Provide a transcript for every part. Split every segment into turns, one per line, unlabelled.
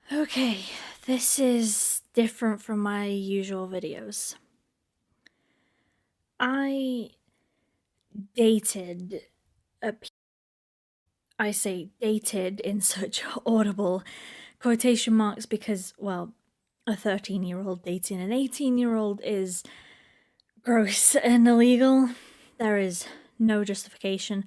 Okay, this is different from my usual videos. I dated I say dated in such audible quotation marks because, well, a 13-year-old dating an 18-year-old is gross and illegal. There is no justification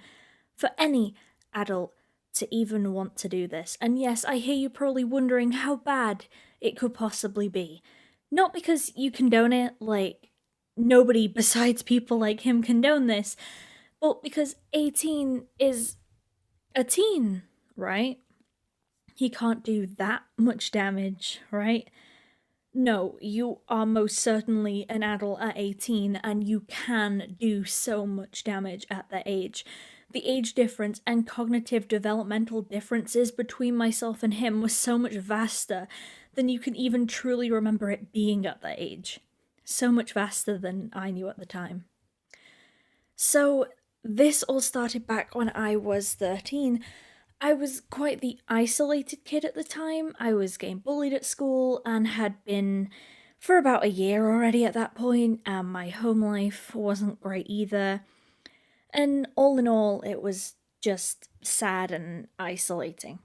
for any adult to even want to do this. And yes, I hear you probably wondering how bad it could possibly be. Not because you condone it, like, nobody besides people like him condone this, but because 18 is a teen, right? He can't do that much damage, right? No, you are most certainly an adult at 18 and you can do so much damage at that age. The age difference and cognitive developmental differences between myself and him was so much vaster than you can even truly remember it being at that age. So much vaster than I knew at the time. So, this all started back when I was 13. I was quite the isolated kid at the time. I was getting bullied at school and had been for about a year already at that point, and my home life wasn't great either. And all in all, it was just sad and isolating.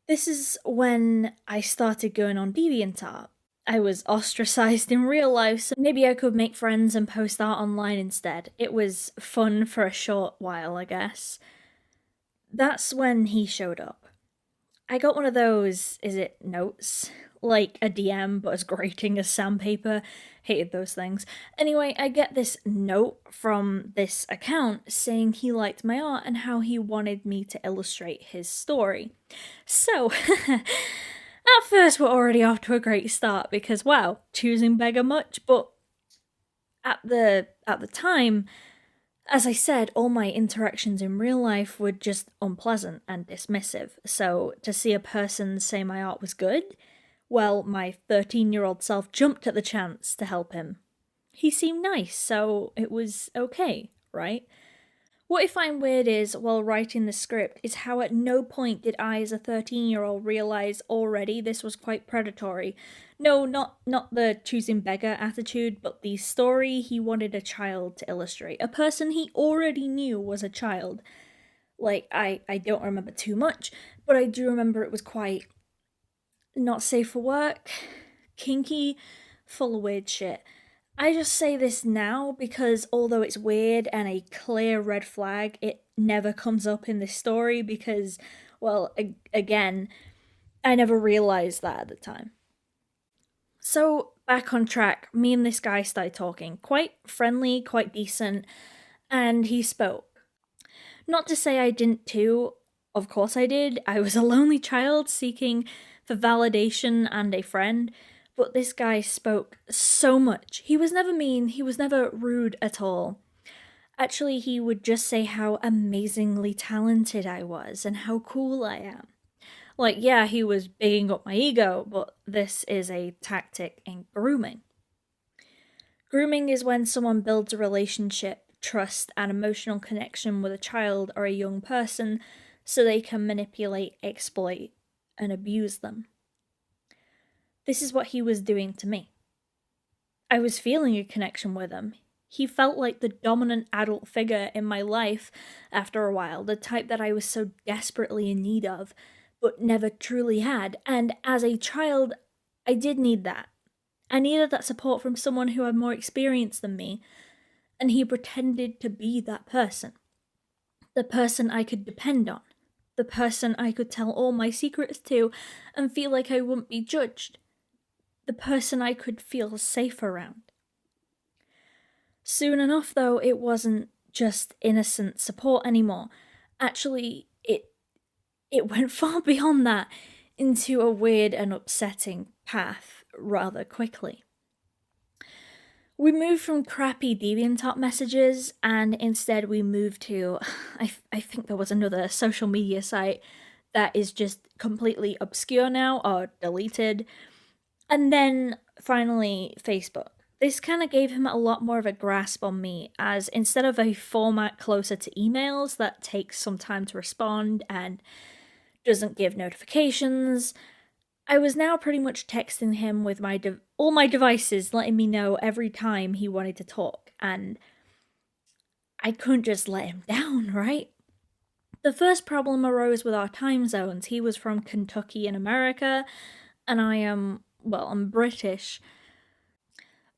This is when I started going on DeviantArt. I was ostracized in real life, so maybe I could make friends and post art online instead. It was fun for a short while, I guess. That's when he showed up. I got one of those, is it notes? Like a DM, but as grating as sandpaper. Hated those things. Anyway, I get this note from this account saying he liked my art and how he wanted me to illustrate his story. So, at first we're already off to a great start because, wow, choosing beggar much, but at the time, as I said, all my interactions in real life were just unpleasant and dismissive. So to see a person say my art was good, well, my 13-year-old self jumped at the chance to help him. He seemed nice, so it was okay, right? What I find weird is, while writing the script, is how at no point did I, as a 13-year-old, realise already this was quite predatory. No, not the choosing beggar attitude, but the story he wanted a child to illustrate. A person he already knew was a child. Like, I don't remember too much, but I do remember it was quite not safe for work, kinky, full of weird shit. I just say this now because although it's weird and a clear red flag, it never comes up in this story because, well, again, I never realized that at the time. So, back on track, me and this guy started talking. Quite friendly, quite decent, and he spoke. Not to say I didn't too, of course I did. I was a lonely child seeking for validation and a friend, but this guy spoke so much. He was never mean, he was never rude at all. Actually, he would just say how amazingly talented I was and how cool I am. Like, yeah, he was bigging up my ego, but this is a tactic in grooming. Grooming is when someone builds a relationship, trust, and emotional connection with a child or a young person so they can manipulate, exploit, and abuse them. This is what he was doing to me. I was feeling a connection with him. He felt like the dominant adult figure in my life after a while, the type that I was so desperately in need of, but never truly had. And as a child, I did need that. I needed that support from someone who had more experience than me, and he pretended to be that person. The person I could depend on. The person I could tell all my secrets to and feel like I wouldn't be judged. The person I could feel safe around. Soon enough, though, it wasn't just innocent support anymore. Actually, it went far beyond that into a weird and upsetting path rather quickly. We moved from crappy DeviantArt messages, and instead we moved to, I think there was another social media site that is just completely obscure now or deleted. And then finally, Facebook. This kind of gave him a lot more of a grasp on me, as instead of a format closer to emails that takes some time to respond and doesn't give notifications, I was now pretty much texting him with all my devices, letting me know every time he wanted to talk, and I couldn't just let him down, right? The first problem arose with our time zones. He was from Kentucky in America, and I'm British.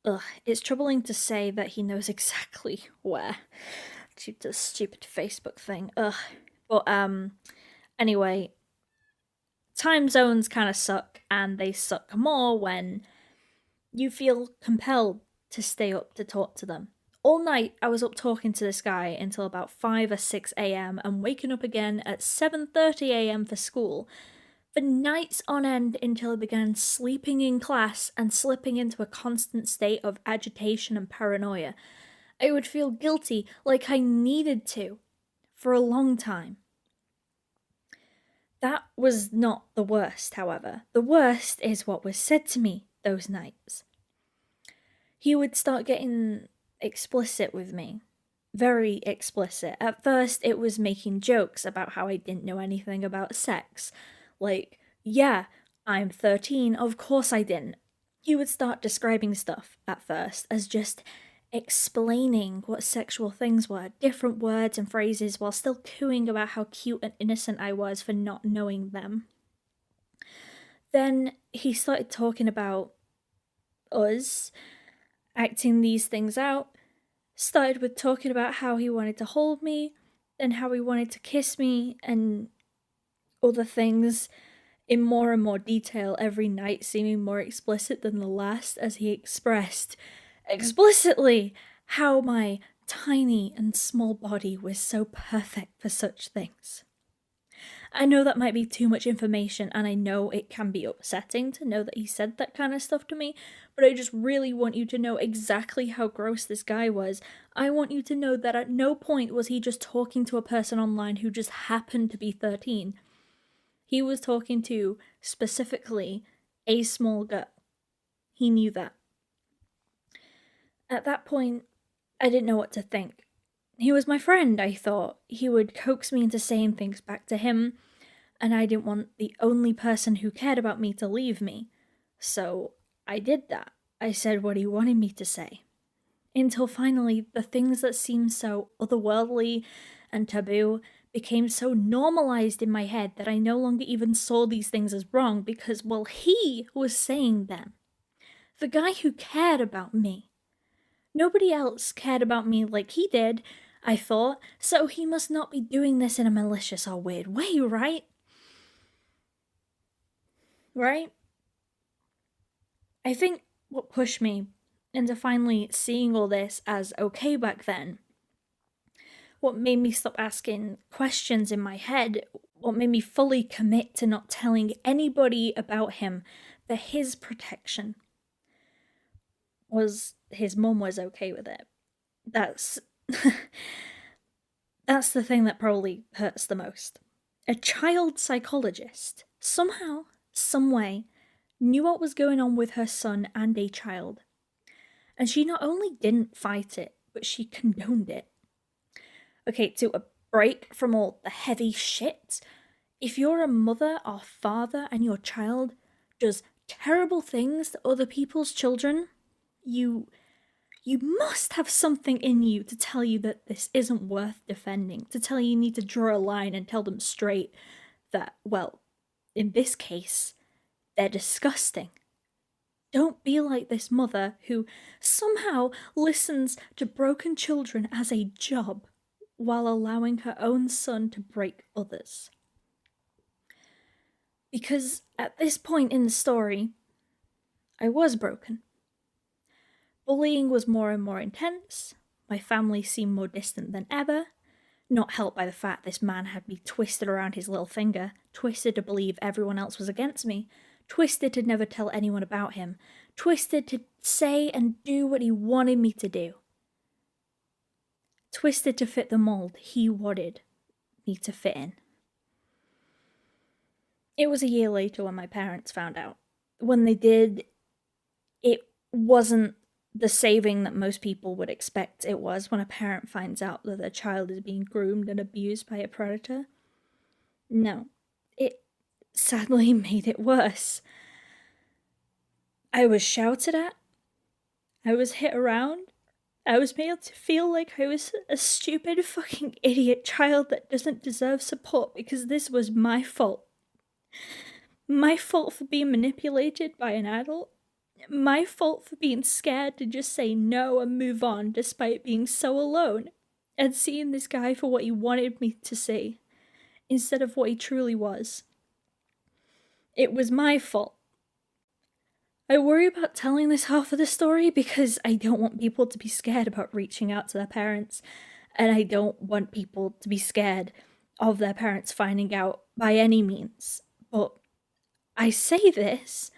Ugh, it's troubling to say that he knows exactly where, due to the stupid Facebook thing. Ugh. But, anyway, time zones kind of suck, and they suck more when you feel compelled to stay up to talk to them. All night, I was up talking to this guy until about 5 or 6 a.m. and waking up again at 7:30 a.m. for school, for nights on end until I began sleeping in class and slipping into a constant state of agitation and paranoia. I would feel guilty, like I needed to, for a long time. That was not the worst, however. The worst is what was said to me those nights. He would start getting explicit with me. Very explicit. At first, it was making jokes about how I didn't know anything about sex. Like, yeah, I'm 13, of course I didn't. He would start describing stuff, at first, as just explaining what sexual things were, different words and phrases, while still cooing about how cute and innocent I was for not knowing them. Then he started talking about us, acting these things out. Started with talking about how he wanted to hold me, then how he wanted to kiss me, and other things in more and more detail every night, seeming more explicit than the last, as he expressed explicitly how my tiny and small body was so perfect for such things. I know that might be too much information, and I know it can be upsetting to know that he said that kind of stuff to me, but I just really want you to know exactly how gross this guy was. I want you to know that at no point was he just talking to a person online who just happened to be 13. He was talking to, specifically, a small girl. He knew that. At that point, I didn't know what to think. He was my friend, I thought. He would coax me into saying things back to him, and I didn't want the only person who cared about me to leave me. So I did that. I said what he wanted me to say. Until finally, the things that seemed so otherworldly and taboo became so normalized in my head that I no longer even saw these things as wrong because, well, he was saying them. The guy who cared about me. Nobody else cared about me like he did, I thought, so he must not be doing this in a malicious or weird way, right? Right? I think what pushed me into finally seeing all this as okay back then, what made me stop asking questions in my head, what made me fully commit to not telling anybody about him for his protection, was his mum was okay with it. That's that's the thing that probably hurts the most. A child psychologist, somehow, someway, knew what was going on with her son and a child. And she not only didn't fight it, but she condoned it. Okay, to a break from all the heavy shit, if you're a mother or father and your child does terrible things to other people's children, you must have something in you to tell you that this isn't worth defending, to tell you need to draw a line and tell them straight that, well, in this case, they're disgusting. Don't be like this mother who somehow listens to broken children as a job while allowing her own son to break others. Because at this point in the story, I was broken. Bullying was more and more intense, my family seemed more distant than ever, not helped by the fact this man had me twisted around his little finger, twisted to believe everyone else was against me, twisted to never tell anyone about him, twisted to say and do what he wanted me to do. Twisted to fit the mold he wanted me to fit in. It was a year later when my parents found out. When they did, it wasn't the saving that most people would expect it was when a parent finds out that their child is being groomed and abused by a predator. No, it sadly made it worse. I was shouted at. I was hit around. I was made to feel like I was a stupid fucking idiot child that doesn't deserve support because this was my fault. My fault for being manipulated by an adult. My fault for being scared to just say no and move on despite being so alone and seeing this guy for what he wanted me to see instead of what he truly was. It was my fault. I worry about telling this half of the story because I don't want people to be scared about reaching out to their parents, and I don't want people to be scared of their parents finding out by any means. But I say this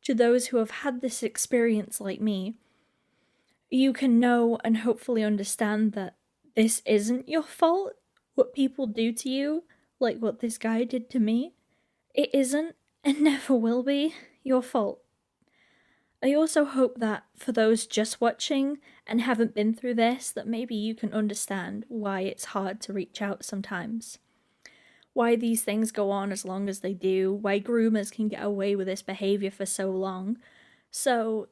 to those who have had this experience like me. You can know and hopefully understand that this isn't your fault, what people do to you, like what this guy did to me. It isn't, and never will be, your fault. I also hope that for those just watching and haven't been through this, that maybe you can understand why it's hard to reach out sometimes. Why these things go on as long as they do, why groomers can get away with this behavior for so long. So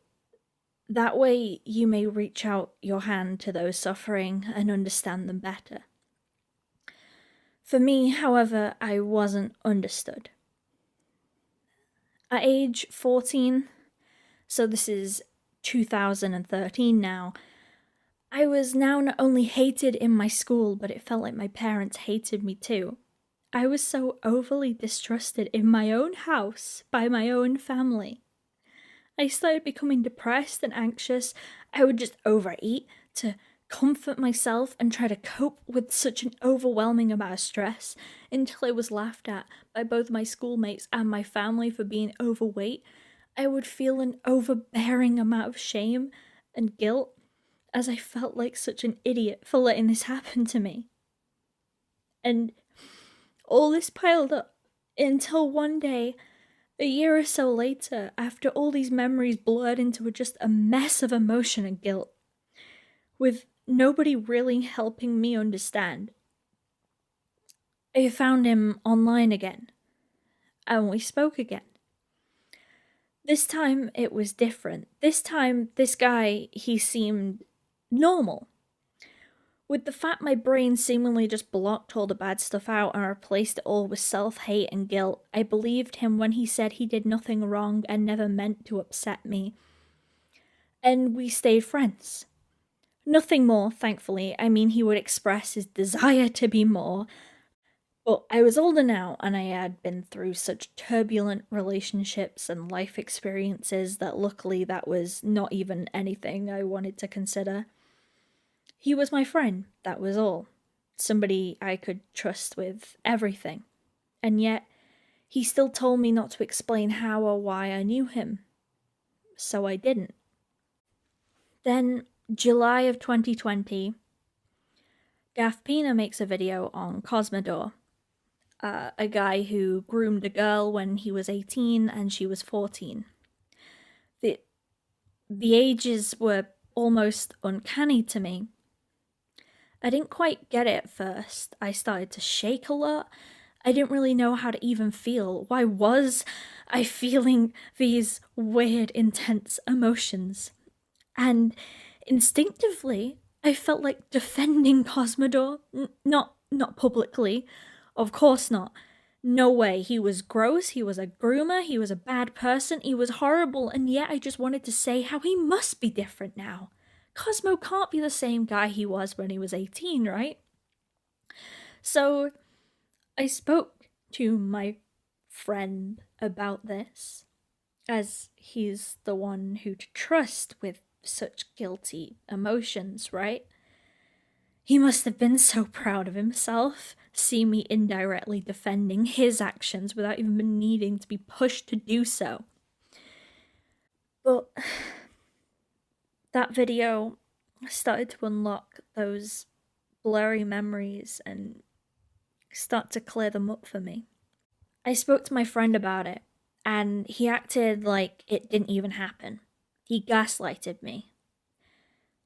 that way you may reach out your hand to those suffering and understand them better. For me, however, I wasn't understood. At age 14, so this is 2013 now, I was now not only hated in my school, but it felt like my parents hated me too. I was so overly distrusted in my own house by my own family. I started becoming depressed and anxious. I would just overeat to comfort myself and try to cope with such an overwhelming amount of stress until I was laughed at by both my schoolmates and my family for being overweight. I would feel an overbearing amount of shame and guilt as I felt like such an idiot for letting this happen to me. And all this piled up until one day, a year or so later, after all these memories blurred into just a mess of emotion and guilt, with nobody really helping me understand, I found him online again, and we spoke again. This time it was different. This time, this guy, he seemed normal. With the fact my brain seemingly just blocked all the bad stuff out and replaced it all with self-hate and guilt, I believed him when he said he did nothing wrong and never meant to upset me. And we stayed friends. Nothing more, thankfully. I mean, he would express his desire to be more. But I was older now, and I had been through such turbulent relationships and life experiences that luckily that was not even anything I wanted to consider. He was my friend, that was all. Somebody I could trust with everything. And yet, he still told me not to explain how or why I knew him. So I didn't. Then, July of 2020, Daft Pina makes a video on Cosmodor, a guy who groomed a girl when he was 18 and she was 14. The ages were almost uncanny to me. I didn't quite get it at first. I started to shake a lot. I didn't really know how to even feel. Why was I feeling these weird, intense emotions? And instinctively, I felt like defending Cosmodor. Not publicly. Of course not. No way. He was gross, he was a groomer, he was a bad person, he was horrible, and yet I just wanted to say how he must be different now. Cosmo can't be the same guy he was when he was 18, right? So I spoke to my friend about this, as he's the one who to trust with such guilty emotions, right? He must have been so proud of himself, see me indirectly defending his actions without even needing to be pushed to do so. But that video started to unlock those blurry memories and start to clear them up for me. I spoke to my friend about it, and he acted like it didn't even happen. He gaslighted me.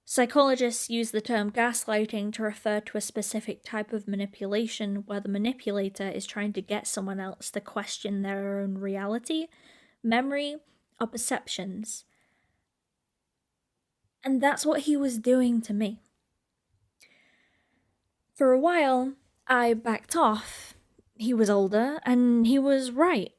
Psychologists use the term gaslighting to refer to a specific type of manipulation where the manipulator is trying to get someone else to question their own reality, memory, our perceptions. And that's what he was doing to me. For a while, I backed off. He was older, and he was right?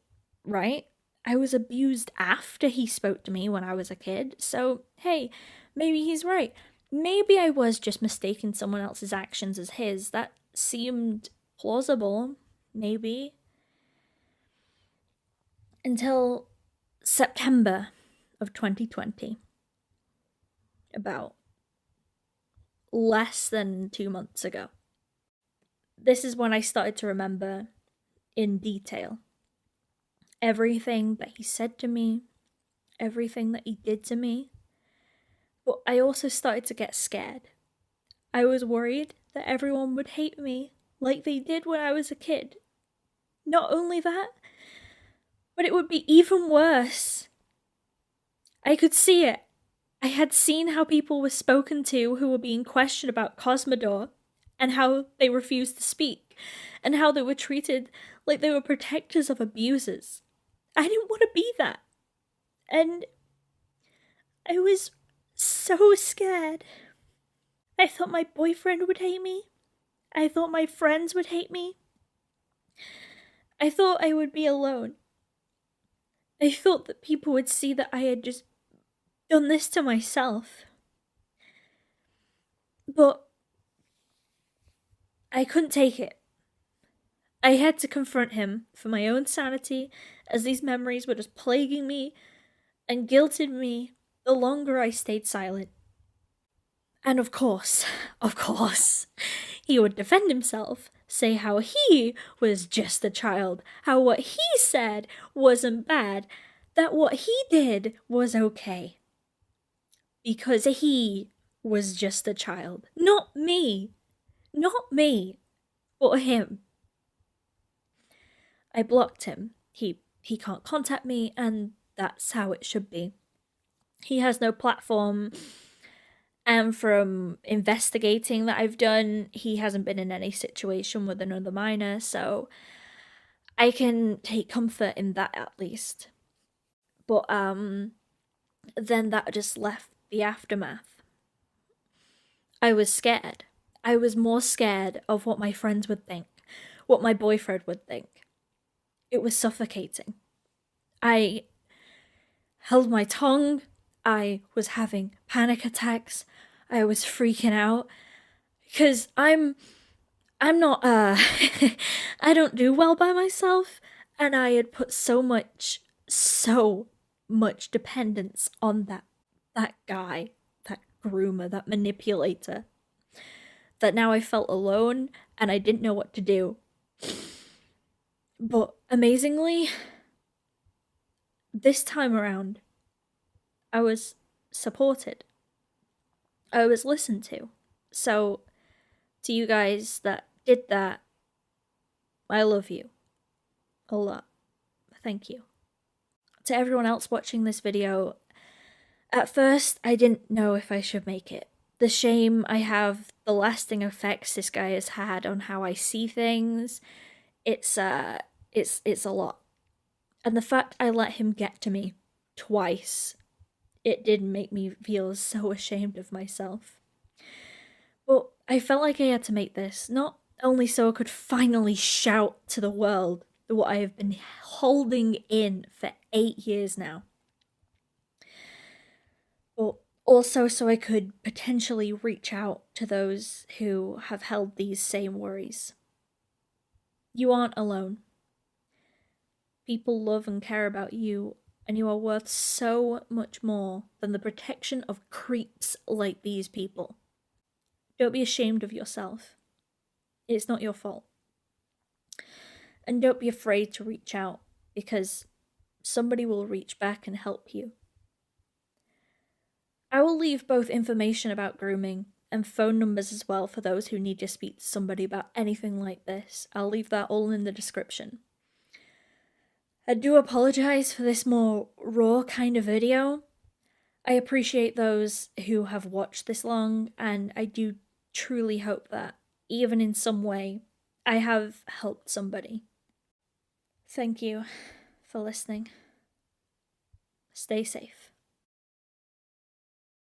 I was abused after he spoke to me when I was a kid, so hey, maybe he's right. Maybe I was just mistaking someone else's actions as his. That seemed plausible, maybe. Until September of 2020. About less than 2 months ago. This is when I started to remember in detail everything that he said to me, everything that he did to me. But I also started to get scared. I was worried that everyone would hate me like they did when I was a kid. Not only that, but it would be even worse. I could see it. I had seen how people were spoken to who were being questioned about Cosmodor, and how they refused to speak, and how they were treated like they were protectors of abusers. I didn't want to be that. And I was so scared. I thought my boyfriend would hate me. I thought my friends would hate me. I thought I would be alone. I thought that people would see that I had just done this to myself. But I couldn't take it. I had to confront him for my own sanity, as these memories were just plaguing me and guilted me the longer I stayed silent. And of course, he would defend himself, say how he was just a child, how what he said wasn't bad, that what he did was okay. Because he was just a child. Not me, but him. I blocked him. He can't contact me, and that's how it should be. He has no platform, and from investigating that I've done, he hasn't been in any situation with another minor, so I can take comfort in that at least. But then that just left the aftermath. I was scared. I was more scared of what my friends would think, what my boyfriend would think. It was suffocating. I held my tongue. I was having panic attacks. I was freaking out because I'm not I don't do well by myself, and I had put so much dependence on that guy, that groomer, that manipulator, that now I felt alone and I didn't know what to do. But amazingly, this time around, I was supported. I was listened to. So, to you guys that did that, I love you a lot. Thank you. To everyone else watching this video, at first I didn't know if I should make it. The shame I have, the lasting effects this guy has had on how I see things, it's a lot. And the fact I let him get to me twice, it did make me feel so ashamed of myself. But I felt like I had to make this, not only so I could finally shout to the world what I have been holding in for 8 years now, but also so I could potentially reach out to those who have held these same worries. You aren't alone. People love and care about you, and you are worth so much more than the protection of creeps like these people. Don't be ashamed of yourself. It's not your fault. And don't be afraid to reach out, because somebody will reach back and help you. I will leave both information about grooming and phone numbers as well for those who need to speak to somebody about anything like this. I'll leave that all in the description. I do apologize for this more raw kind of video. I appreciate those who have watched this long, and I do truly hope that, even in some way, I have helped somebody. Thank you for listening. stay safe.